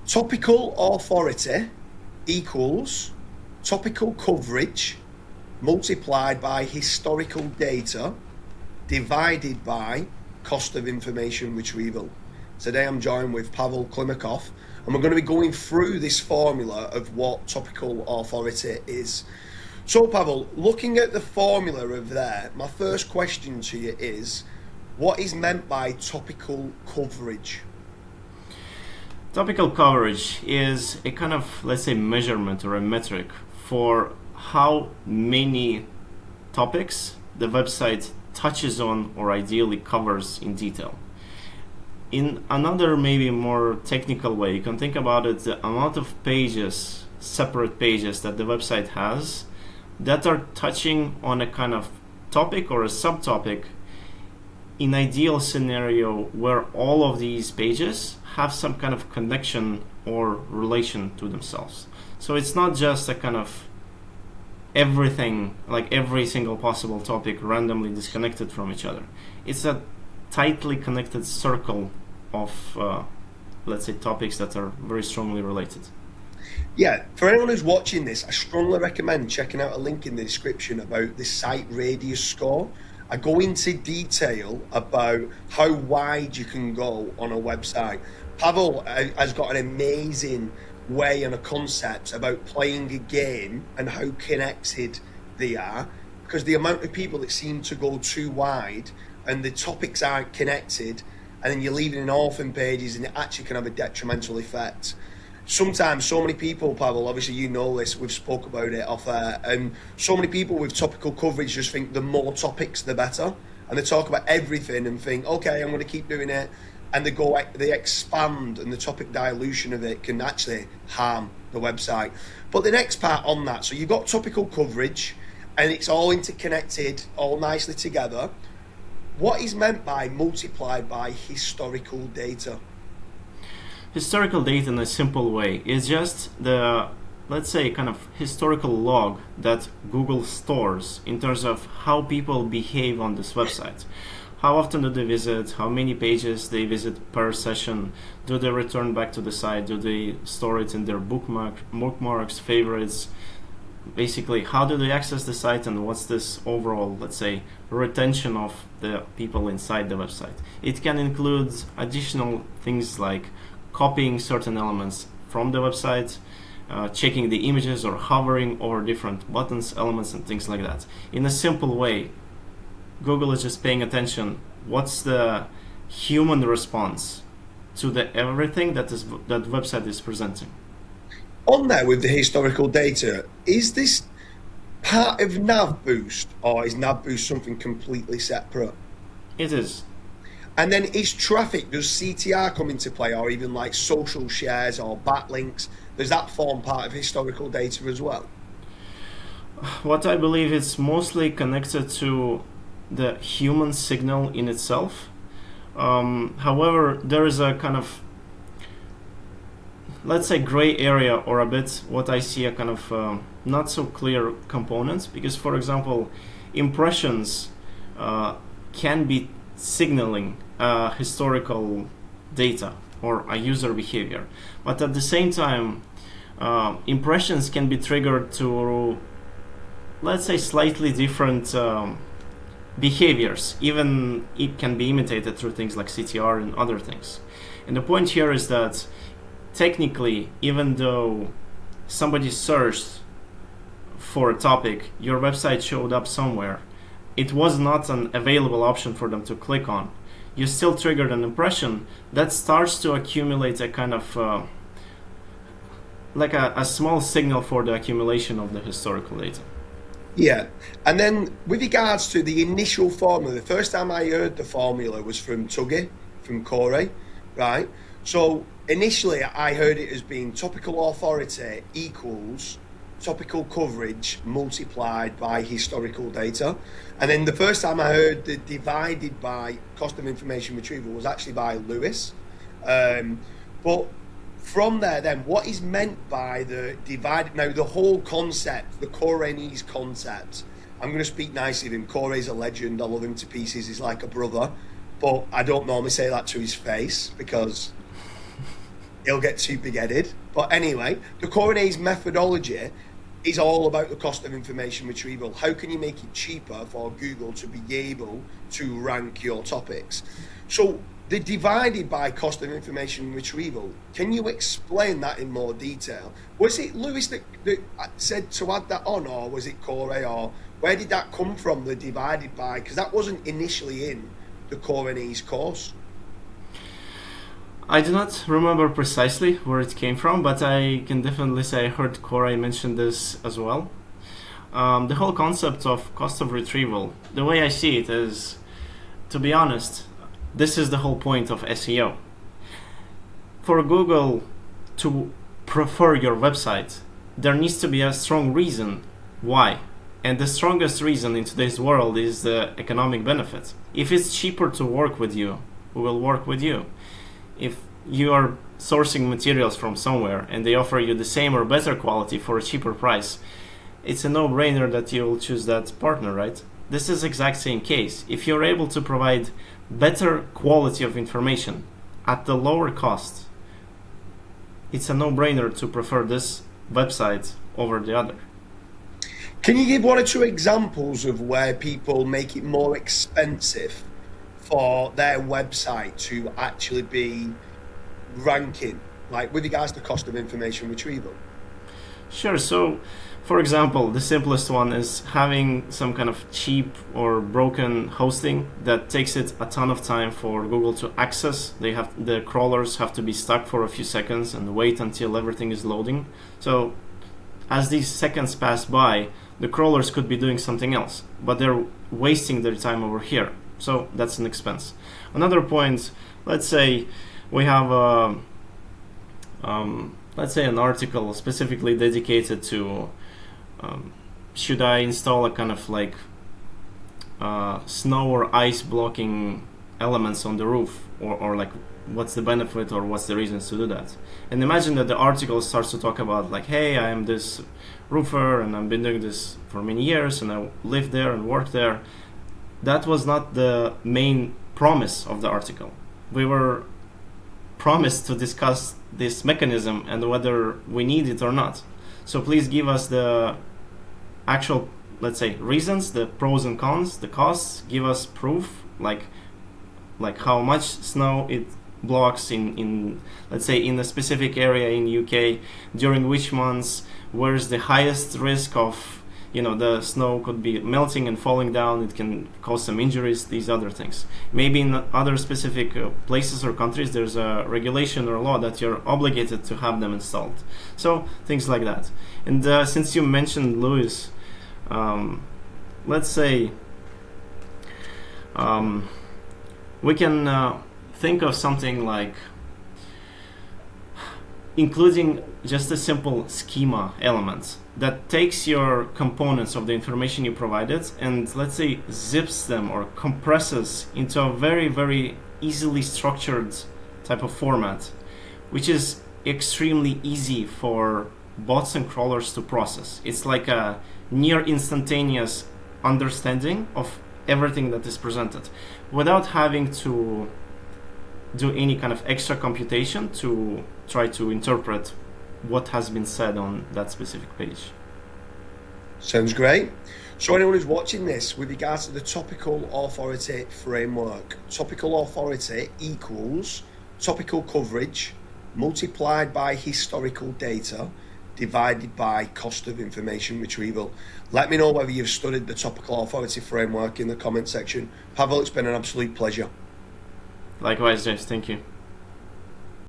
Topical authority equals topical coverage multiplied by historical data divided by cost of information retrieval. Today I'm joined with Pavel Klimakov, and we're going to be going through this formula of what topical authority is. So Pavel, looking at the formula of there, my first question to you is, what is meant by topical coverage? Topical coverage is a kind of, let's say, measurement or a metric for how many topics the website touches on or ideally covers in detail. In another, maybe more technical way, you can think about it, the amount of pages, separate pages that the website has that are touching on a kind of topic or a subtopic in ideal scenario where all of these pages have some kind of connection or relation to themselves. So it's not just a kind of everything, like every single possible topic randomly disconnected from each other. It's a tightly connected circle of, let's say, topics that are very strongly related. Yeah, for anyone who's watching this, I strongly recommend checking out a link in the description about the site radius score. I go into detail about how wide you can go on a website. Pavel has got an amazing way and a concept about playing a game and how connected they are, because the amount of people that seem to go too wide and the topics aren't connected, and then you're leaving in orphan pages, and it actually can have a detrimental effect. Sometimes so many people, Pavel, obviously you know this, we've spoke about it off air, and so many people with topical coverage just think the more topics the better, and they talk about everything and think, okay, I'm going to keep doing it, and they expand, and the topic dilution of it can actually harm the website. But the next part on that, so you've got topical coverage and it's all interconnected, all nicely together. What is meant by multiplied by historical data? Historical data in a simple way is just the, let's say, kind of historical log that Google stores in terms of how people behave on this website. How often do they visit? How many pages they visit per session? Do they return back to the site? Do they store it in their bookmarks, favorites? Basically, how do they access the site, and what's this overall, let's say, retention of the people inside the website? It can include additional things like copying certain elements from the website, checking the images or hovering over different buttons, elements, and things like that. In a simple way, Google is just paying attention. What's the human response to the everything that website is presenting? On there with the historical data, is this part of Nav Boost, or is Nav Boost something completely separate? It is. And then is traffic, does CTR come into play, or even like social shares or backlinks? Does that form part of historical data as well? What I believe is mostly connected to the human signal in itself. However, there is a kind of, let's say, gray area, or a bit what I see a kind of not so clear components, because, for example, impressions can be signaling historical data or a user behavior, but at the same time impressions can be triggered to, let's say, slightly different behaviors. Even it can be imitated through things like CTR and other things. And the point here is that technically, even though somebody searched for a topic, your website showed up somewhere, it was not an available option for them to click on. You still triggered an impression that starts to accumulate a kind of like a small signal for the accumulation of the historical data. Yeah, and then with regards to the initial formula, the first time I heard the formula was from Tuggy, from Corey, right? So initially I heard it as being topical authority equals topical coverage multiplied by historical data. And then the first time I heard the divided by cost of information retrieval was actually by Lewis. But from there then, what is meant by the divided, now the whole concept, the Koreanese concept, I'm going to speak nicely of him. Corey's a legend, I love him to pieces, he's like a brother, but I don't normally say that to his face because he'll get too big-headed. But anyway, the Core NA's methodology is all about the cost of information retrieval. How can you make it cheaper for Google to be able to rank your topics? So they're divided by cost of information retrieval. Can you explain that in more detail? Was it Lewis that said to add that on, or was it Corey, or where did that come from, the divided by? Because that wasn't initially in the Core NA's course. I do not remember precisely where it came from, but I can definitely say I heard Corey mention this as well. The whole concept of cost of retrieval, the way I see it is, to be honest, this is the whole point of SEO. For Google to prefer your website, there needs to be a strong reason why. And the strongest reason in today's world is the economic benefit. If it's cheaper to work with you, we will work with you. If you are sourcing materials from somewhere and they offer you the same or better quality for a cheaper price, it's a no-brainer that you'll choose that partner, right? This is the exact same case. If you're able to provide better quality of information at the lower cost, it's a no-brainer to prefer this website over the other. Can you give one or two examples of where people make it more expensive for their website to actually be ranking, like with regards to cost of information retrieval? Sure. So, for example, the simplest one is having some kind of cheap or broken hosting that takes it a ton of time for Google to access. The crawlers have to be stuck for a few seconds and wait until everything is loading. So, as these seconds pass by, the crawlers could be doing something else, but they're wasting their time over here. So that's an expense. Another point, let's say we have let's say an article specifically dedicated to should I install a kind of like snow or ice blocking elements on the roof, or like what's the benefit or what's the reasons to do that. And imagine that the article starts to talk about like, hey, I am this roofer and I've been doing this for many years and I live there and work there. That was not the main promise of the article. We were promised to discuss this mechanism and whether we need it or not. So please give us the actual, let's say, reasons, the pros and cons, the costs. Give us proof, like how much snow it blocks in let's say in a specific area in UK, during which months, where's the highest risk of, the snow could be melting and falling down, it can cause some injuries, these other things. Maybe in other specific places or countries there's a regulation or law that you're obligated to have them installed. So things like that. And since you mentioned Lewis, let's say we can think of something like including just a simple schema element that takes your components of the information you provided and, let's say, zips them or compresses into a very, very easily structured type of format, which is extremely easy for bots and crawlers to process. It's like a near instantaneous understanding of everything that is presented without having to do any kind of extra computation to try to interpret what has been said on that specific page. Sounds great. So anyone who's watching this, with regards to the Topical Authority framework, Topical Authority equals topical coverage multiplied by historical data divided by cost of information retrieval. Let me know whether you've studied the Topical Authority framework in the comment section. Pavel, it's been an absolute pleasure. Likewise, James. Thank you.